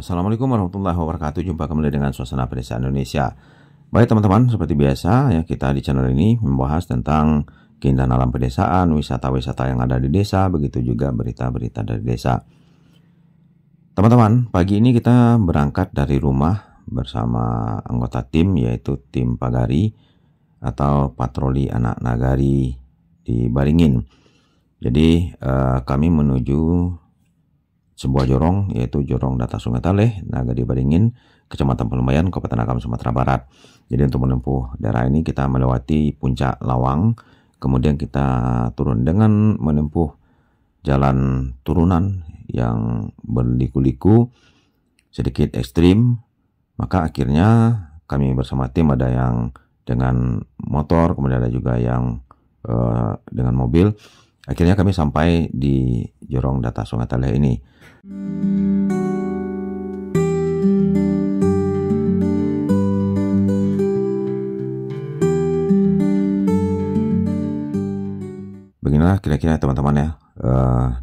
Assalamualaikum warahmatullahi wabarakatuh. Jumpa kembali dengan Suasana Pedesaan Indonesia. Baik teman-teman, seperti biasa ya, kita di channel ini membahas tentang keindahan alam pedesaan, wisata-wisata yang ada di desa, begitu juga berita-berita dari desa. Teman-teman, pagi ini kita berangkat dari rumah bersama anggota tim, yaitu tim Pagari atau Patroli Anak Nagari di Baringin. Jadi kami menuju sebuah jorong, yaitu Jorong Data Sungai Taleh, Nagari Baringin, Kecamatan Pelumbayan, Kabupaten Agam, Sumatera Barat. Jadi untuk menempuh daerah ini kita melewati Puncak Lawang, kemudian kita turun dengan menempuh jalan turunan yang berliku-liku, sedikit ekstrim. Maka akhirnya kami bersama tim, ada yang dengan motor, kemudian ada juga yang dengan mobil. Akhirnya kami sampai di Jorong Data Sungai Taleh ini. Beginilah kira-kira teman-teman ya,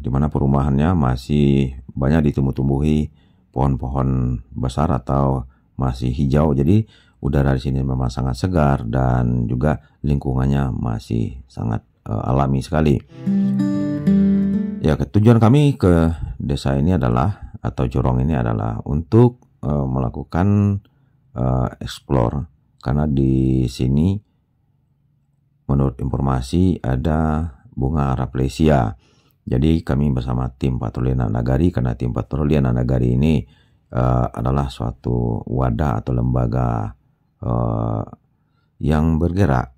dimana perumahannya masih banyak ditumbuh-tumbuhi pohon-pohon besar atau masih hijau. Jadi udara di sini memang sangat segar dan juga lingkungannya masih sangat alami sekali. Ya, tujuan kami ke desa ini adalah, atau jorong ini adalah untuk melakukan explore, karena di sini menurut informasi ada bunga Raplesia. Jadi kami bersama tim Patroli Anak Nagari, karena tim Patroli Anak Nagari ini adalah suatu wadah atau lembaga yang bergerak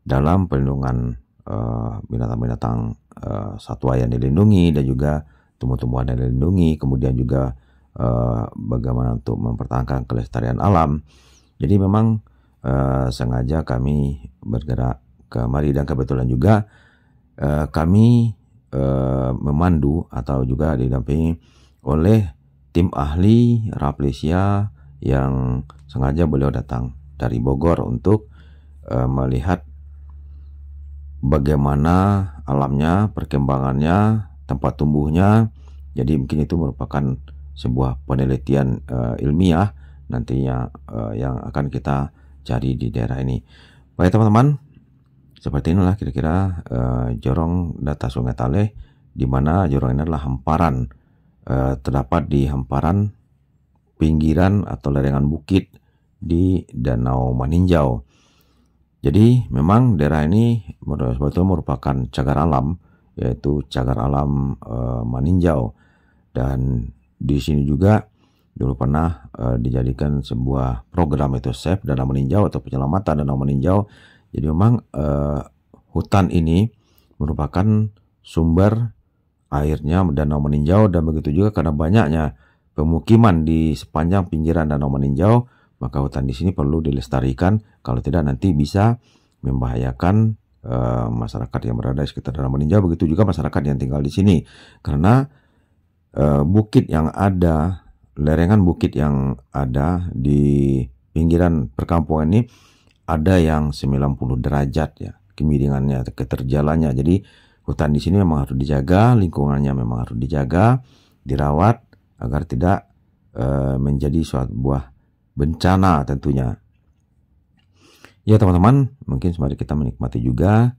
dalam perlindungan binatang-binatang satwa yang dilindungi dan juga tumbuh-tumbuhan yang dilindungi, kemudian juga bagaimana untuk mempertahankan kelestarian alam. Jadi memang sengaja kami bergerak kemari, dan kebetulan juga kami memandu atau juga didampingi oleh tim ahli Raplesia yang sengaja beliau datang dari Bogor untuk melihat bagaimana alamnya, perkembangannya, tempat tumbuhnya. Jadi mungkin itu merupakan sebuah penelitian ilmiah nantinya yang akan kita cari di daerah ini. Baik teman-teman, seperti inilah kira-kira Jorong Data Sungai Taleh, di mana jorong ini adalah hamparan, terdapat di hamparan pinggiran atau lereng bukit di Danau Maninjau. Jadi memang daerah ini sebetulnya merupakan cagar alam, yaitu cagar alam Maninjau, dan di sini juga dulu pernah dijadikan sebuah program, itu Save Danau Maninjau atau penyelamatan Danau Maninjau. Jadi memang hutan ini merupakan sumber airnya Danau Maninjau, dan begitu juga karena banyaknya pemukiman di sepanjang pinggiran Danau Maninjau, maka hutan di sini perlu dilestarikan. Kalau tidak nanti bisa membahayakan masyarakat yang berada di sekitar Danau Maninjau, begitu juga masyarakat yang tinggal di sini. Karena bukit yang ada, lerengan bukit yang ada di pinggiran perkampungan ini ada yang 90 derajat ya kemiringannya, keterjalannya. Jadi hutan di sini memang harus dijaga, lingkungannya memang harus dijaga, dirawat agar tidak menjadi suatu buah bencana tentunya. Ya teman-teman, mungkin sembari kita menikmati juga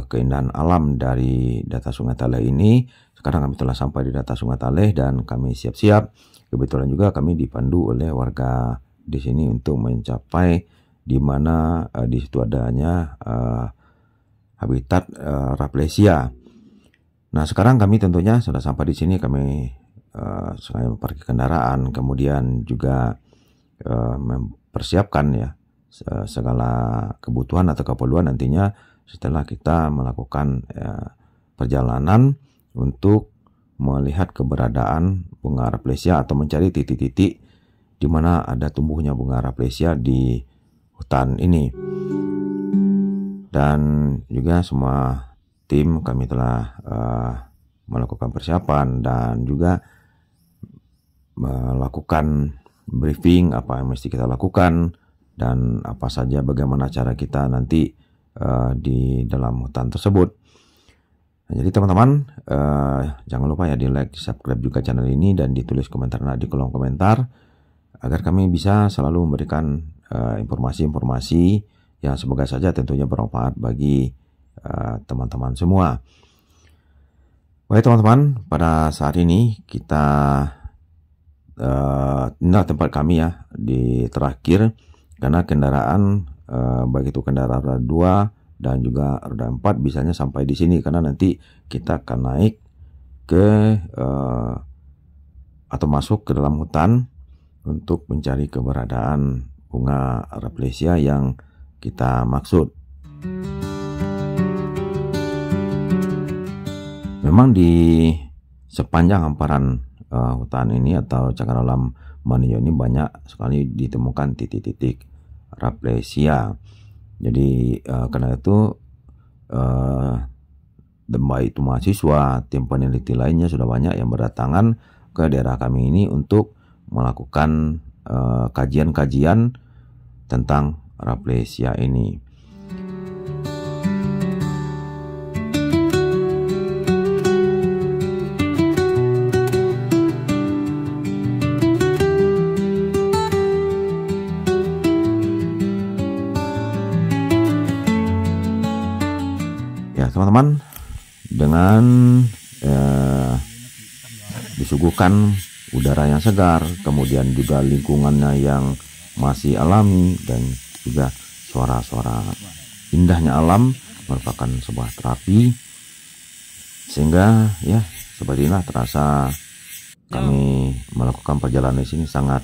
keindahan alam dari Data Sungai Taleh ini. Sekarang kami telah sampai di Data Sungai Taleh dan kami siap-siap. Kebetulan juga kami dipandu oleh warga di sini untuk mencapai di mana di situ adanya habitat Raplesia. Nah, sekarang kami tentunya sudah sampai di sini. Kami sengaja memparkir kendaraan, kemudian juga mempersiapkan ya segala kebutuhan atau keperluan nantinya setelah kita melakukan perjalanan untuk melihat keberadaan bunga Raplesia atau mencari titik-titik di mana ada tumbuhnya bunga Raplesia di hutan ini. Dan juga semua tim kami telah melakukan persiapan dan juga melakukan briefing apa yang mesti kita lakukan dan apa saja, bagaimana cara kita nanti di dalam hutan tersebut. Nah, jadi teman-teman jangan lupa ya di like, subscribe juga channel ini dan ditulis komentar di kolom komentar agar kami bisa selalu memberikan informasi-informasi yang semoga saja tentunya bermanfaat bagi teman-teman semua. Baik teman-teman, pada saat ini kita inilah tempat kami ya di terakhir, karena kendaraan baik itu kendaraan roda 2 dan juga roda 4 bisanya sampai di sini, karena nanti kita akan naik ke atau masuk ke dalam hutan untuk mencari keberadaan bunga Rafflesia yang kita maksud. Memang di sepanjang hamparan hutan ini atau cagar alam Maninjau ini banyak sekali ditemukan titik-titik Rafflesia. Jadi karena itu baik itu mahasiswa, tim peneliti lainnya sudah banyak yang berdatangan ke daerah kami ini untuk melakukan kajian-kajian tentang Rafflesia ini. Ya teman-teman, dengan disuguhkan udara yang segar, kemudian juga lingkungannya yang masih alami, dan juga suara-suara indahnya alam merupakan sebuah terapi, sehingga ya seperti inilah terasa kami melakukan perjalanan di sini sangat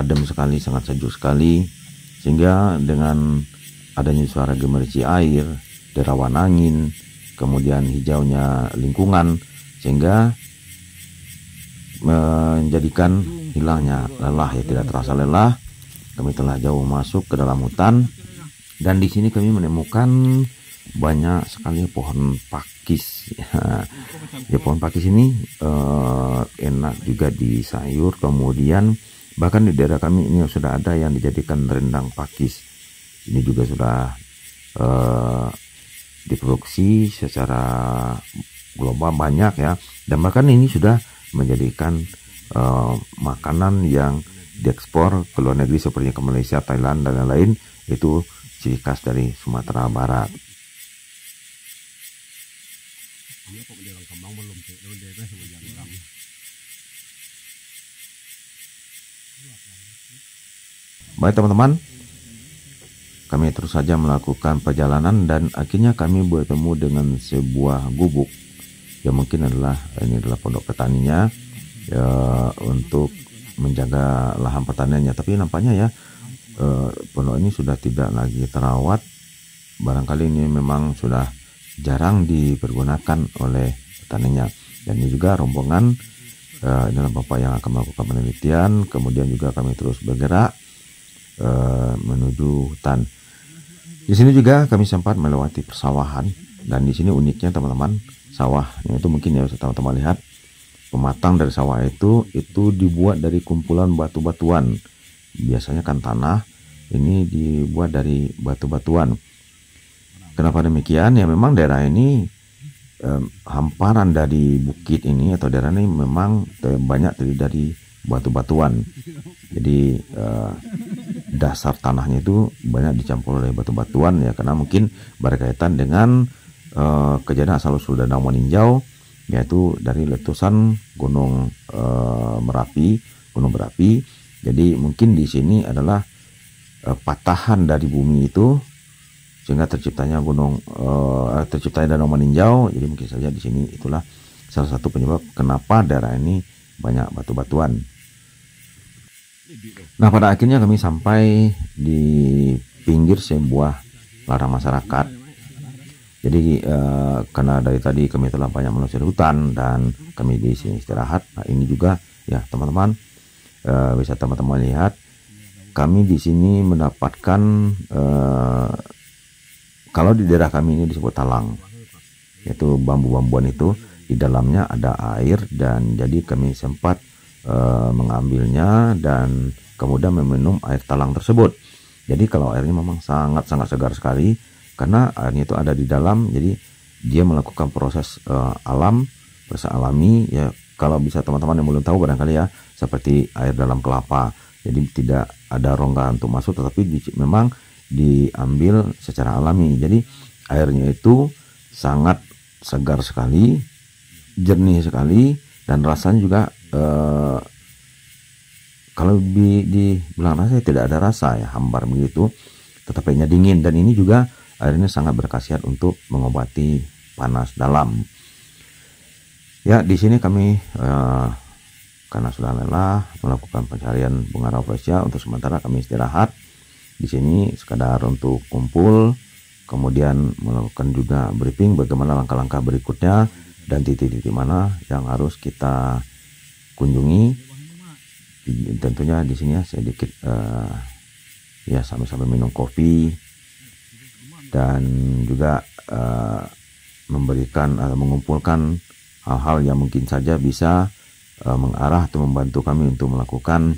adem sekali, sangat sejuk sekali, sehingga dengan adanya suara gemericik air, derawan angin, kemudian hijaunya lingkungan, sehingga menjadikan hilangnya lelah ya, tidak terasa lelah. Kami telah jauh masuk ke dalam hutan dan di sini kami menemukan banyak sekali pohon pakis. Ya, pohon pakis ini enak juga di sayur, kemudian bahkan di daerah kami ini sudah ada yang dijadikan rendang pakis. Ini juga sudah diproduksi secara global banyak ya, dan bahkan ini sudah menjadikan makanan yang diekspor ke luar negeri seperti ke Malaysia, Thailand dan lain-lain. Itu ciri khas dari Sumatera Barat. Baik teman-teman, kami terus saja melakukan perjalanan dan akhirnya kami bertemu dengan sebuah gubuk yang mungkin adalah pondok petaninya ya, untuk menjaga lahan pertaniannya. Tapi nampaknya ya pondok ini sudah tidak lagi terawat. Barangkali ini memang sudah jarang dipergunakan oleh petaninya. Dan ini juga rombongan inilah bapak yang akan melakukan penelitian. Kemudian juga kami terus bergerak menuju hutan. Di sini juga kami sempat melewati persawahan, dan di sini uniknya teman-teman, sawahnya itu mungkin ya teman-teman lihat, pematang dari sawah itu dibuat dari kumpulan batu-batuan. Biasanya kan tanah, ini dibuat dari batu-batuan. Kenapa demikian? Ya memang daerah ini hamparan dari bukit ini atau daerah ini memang banyak terdiri dari batu-batuan. Jadi dasar tanahnya itu banyak dicampur oleh batu-batuan ya, karena mungkin berkaitan dengan kejadian asal-usul Danau Maninjau, yaitu dari letusan gunung berapi. Jadi mungkin di sini adalah patahan dari bumi itu sehingga terciptanya terciptanya Danau Maninjau. Jadi mungkin saja di sini itulah salah satu penyebab kenapa daerah ini banyak batu-batuan. Nah, pada akhirnya kami sampai di pinggir sebuah larang masyarakat. Jadi karena dari tadi kami telah banyak menelusuri hutan dan kami di sini istirahat. Nah, ini juga ya teman-teman bisa teman-teman lihat, kami di sini mendapatkan kalau di daerah kami ini disebut talang, yaitu bambu-bambuan itu di dalamnya ada air, dan jadi kami sempat mengambilnya dan kemudian meminum air talang tersebut. Jadi kalau airnya memang sangat-sangat segar sekali karena airnya itu ada di dalam, jadi dia melakukan proses proses alami ya. Kalau bisa teman-teman yang belum tahu barangkali ya, seperti air dalam kelapa. Jadi tidak ada rongga untuk masuk, tetapi memang diambil secara alami. Jadi airnya itu sangat segar sekali, jernih sekali, dan rasanya juga kalau dibilang rasa tidak ada rasa ya, hambar begitu, tetapi hanya dingin. Dan ini juga airnya sangat berkhasiat untuk mengobati panas dalam. Ya, di sini kami karena sudah lelah melakukan pencarian bunga rafflesia, untuk sementara kami istirahat di sini sekadar untuk kumpul, kemudian melakukan juga briefing bagaimana langkah-langkah berikutnya dan titik-titik mana yang harus kita kunjungi. Tentunya di sini ya sedikit ya sambil minum kopi dan juga memberikan atau mengumpulkan hal-hal yang mungkin saja bisa mengarah atau membantu kami untuk melakukan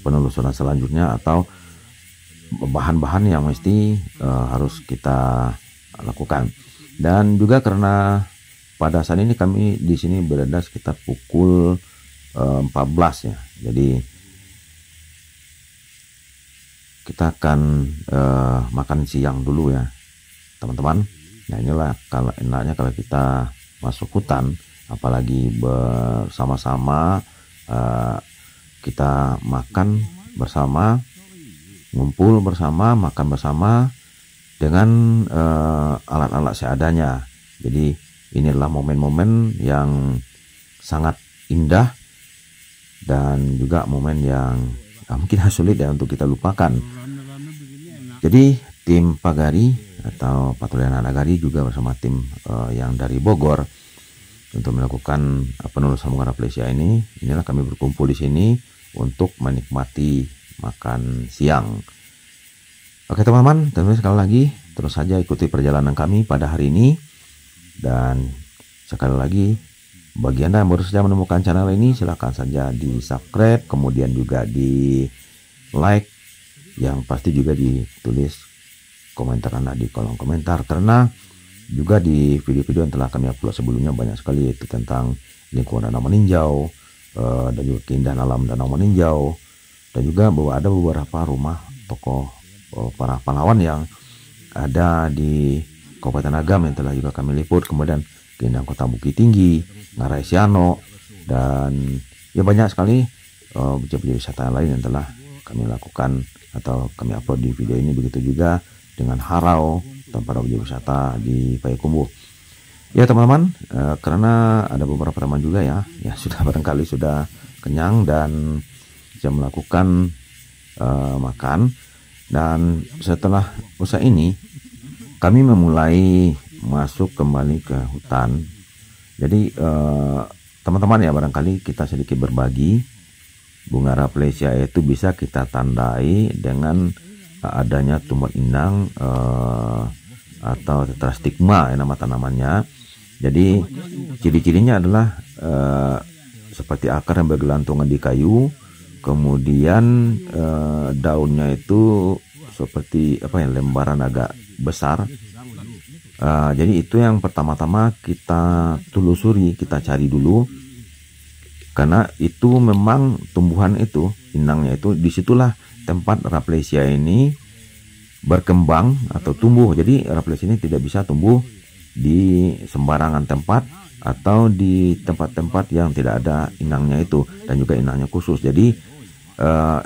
penelusuran selanjutnya, atau bahan-bahan yang mesti harus kita lakukan. Dan juga karena pada saat ini kami di sini berada sekitar pukul 14 ya, jadi kita akan makan siang dulu ya teman-teman. Nah, inilah kalau enaknya kalau kita masuk hutan, apalagi bersama-sama, kita makan bersama, ngumpul bersama, makan bersama dengan alat-alat seadanya. Jadi inilah momen-momen yang sangat indah dan juga momen yang mungkin sulit ya untuk kita lupakan. Jadi tim Pagari atau Patroli Anak Nagari juga bersama tim yang dari Bogor untuk melakukan penelusuran bunga rafflesia ini. Inilah kami berkumpul di sini untuk menikmati makan siang. Oke teman-teman, tentunya sekali lagi terus saja ikuti perjalanan kami pada hari ini. Dan sekali lagi, bagi Anda yang baru saja menemukan channel ini, silahkan saja di subscribe, kemudian juga di like, yang pasti juga ditulis komentar Anda di kolom komentar, karena juga di video-video yang telah kami upload sebelumnya banyak sekali, yaitu tentang lingkungan Danau Meninjau dan juga keindahan alam Danau Meninjau, dan juga bahwa ada beberapa rumah tokoh para pahlawan yang ada di Kabupaten Agam yang telah juga kami liput, kemudian keindahan kota Bukit Tinggi, Ngarai Siano, dan ya banyak sekali objek wisata lain yang telah kami lakukan atau kami upload di video ini. Begitu juga dengan Harau, tempat objek wisata di Payakumbuh. Ya teman-teman, karena ada beberapa teman juga ya sudah barangkali sudah kenyang dan bisa melakukan makan. Dan setelah usaha ini kami memulai masuk kembali ke hutan. Jadi teman-teman ya, barangkali kita sedikit berbagi. Bunga rafflesia itu bisa kita tandai dengan adanya tumor inang atau tetrastigma ya nama tanamannya. Jadi ciri-cirinya adalah seperti akar yang bergelantungan di kayu, kemudian daunnya itu seperti lembaran agak besar. Jadi itu yang pertama-tama kita telusuri, kita cari dulu, karena itu memang tumbuhan itu, inangnya itu, disitulah tempat rafflesia ini berkembang atau tumbuh. Jadi rafflesia ini tidak bisa tumbuh di sembarangan tempat atau di tempat-tempat yang tidak ada inangnya itu, dan juga inangnya khusus. Jadi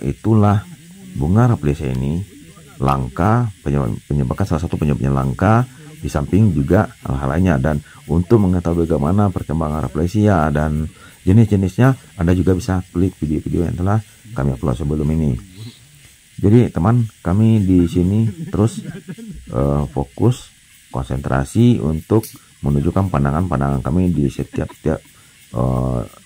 itulah bunga rafflesia ini langka, penyebabkan salah satu penyebabnya langka, di samping juga hal-hal lainnya. Dan untuk mengetahui bagaimana perkembangan rafflesia dan jenis-jenisnya, Anda juga bisa klik video-video yang telah kami upload sebelum ini. Jadi teman, kami di sini terus fokus konsentrasi untuk menunjukkan pandangan-pandangan kami di setiap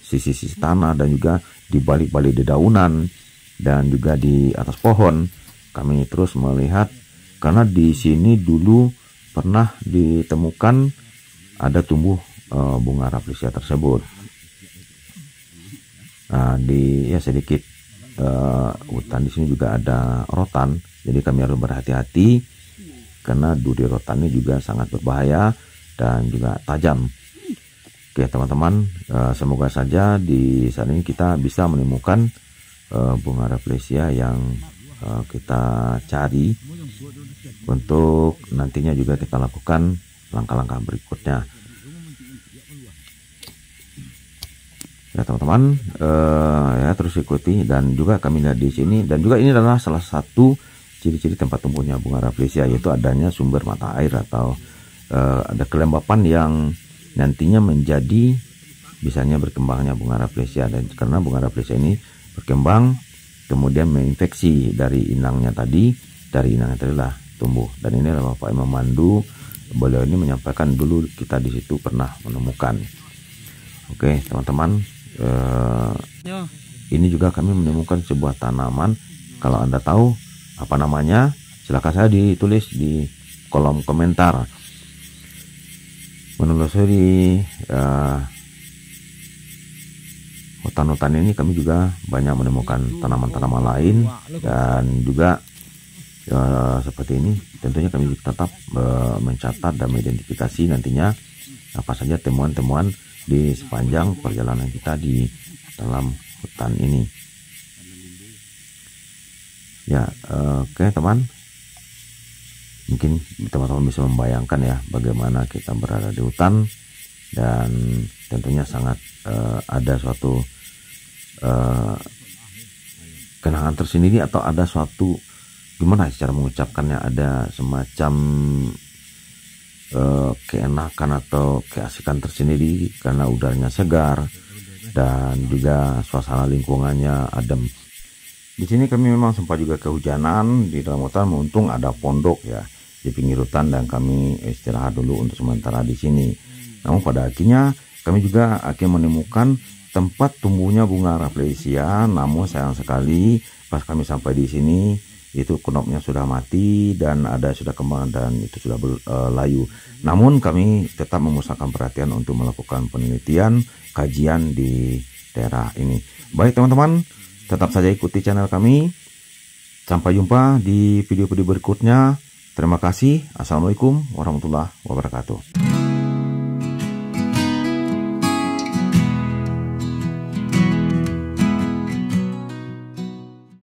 sisi-sisi tanah, dan juga di balik-balik dedaunan, dan juga di atas pohon. Kami terus melihat, karena di sini dulu pernah ditemukan ada tumbuh bunga rafflesia tersebut. Nah, di sedikit hutan di sini juga ada rotan, jadi kami harus berhati-hati karena duri rotan ini juga sangat berbahaya dan juga tajam. Oke teman-teman, semoga saja di saat ini kita bisa menemukan bunga Rafflesia yang kita cari, untuk nantinya juga kita lakukan langkah-langkah berikutnya. Ya teman-teman, ya terus ikuti, dan juga kami lihat di sini, dan juga ini adalah salah satu ciri-ciri tempat tumbuhnya bunga Rafflesia, yaitu adanya sumber mata air atau ada kelembapan yang nantinya menjadi bisanya berkembangnya bunga Rafflesia. Dan karena bunga Rafflesia ini berkembang kemudian menginfeksi dari inangnya tadi, dari inangnya tadi lah tumbuh. Dan ini adalah Bapak yang memandu, beliau ini menyampaikan dulu kita di situ pernah menemukan. Oke teman-teman, ini juga kami menemukan sebuah tanaman. Kalau Anda tahu apa namanya, silakan saya ditulis di kolom komentar. Menelusuri hutan-hutan ini, kami juga banyak menemukan tanaman-tanaman lain, dan juga seperti ini. Tentunya kami tetap mencatat dan mengidentifikasi nantinya apa saja temuan-temuan di sepanjang perjalanan kita di dalam hutan ini. Ya, oke teman, mungkin teman-teman bisa membayangkan ya bagaimana kita berada di hutan, dan tentunya sangat ada suatu kenangan tersendiri, atau ada suatu, gimana cara mengucapkannya, ada semacam keenakan atau keasikan tersendiri karena udaranya segar dan juga suasana lingkungannya adem. Di sini kami memang sempat juga kehujanan di dalam hutan, untung ada pondok ya di pinggir hutan, dan kami istirahat dulu untuk sementara di sini. Namun pada akhirnya kami juga akhirnya menemukan tempat tumbuhnya bunga Rafflesia. Namun sayang sekali pas kami sampai di sini itu knopnya sudah mati, dan ada sudah kembang, dan itu sudah berlayu. Namun kami tetap memusatkan perhatian untuk melakukan penelitian, kajian di daerah ini. Baik teman-teman, tetap saja ikuti channel kami. Sampai jumpa di video-video berikutnya. Terima kasih. Assalamualaikum warahmatullahi wabarakatuh.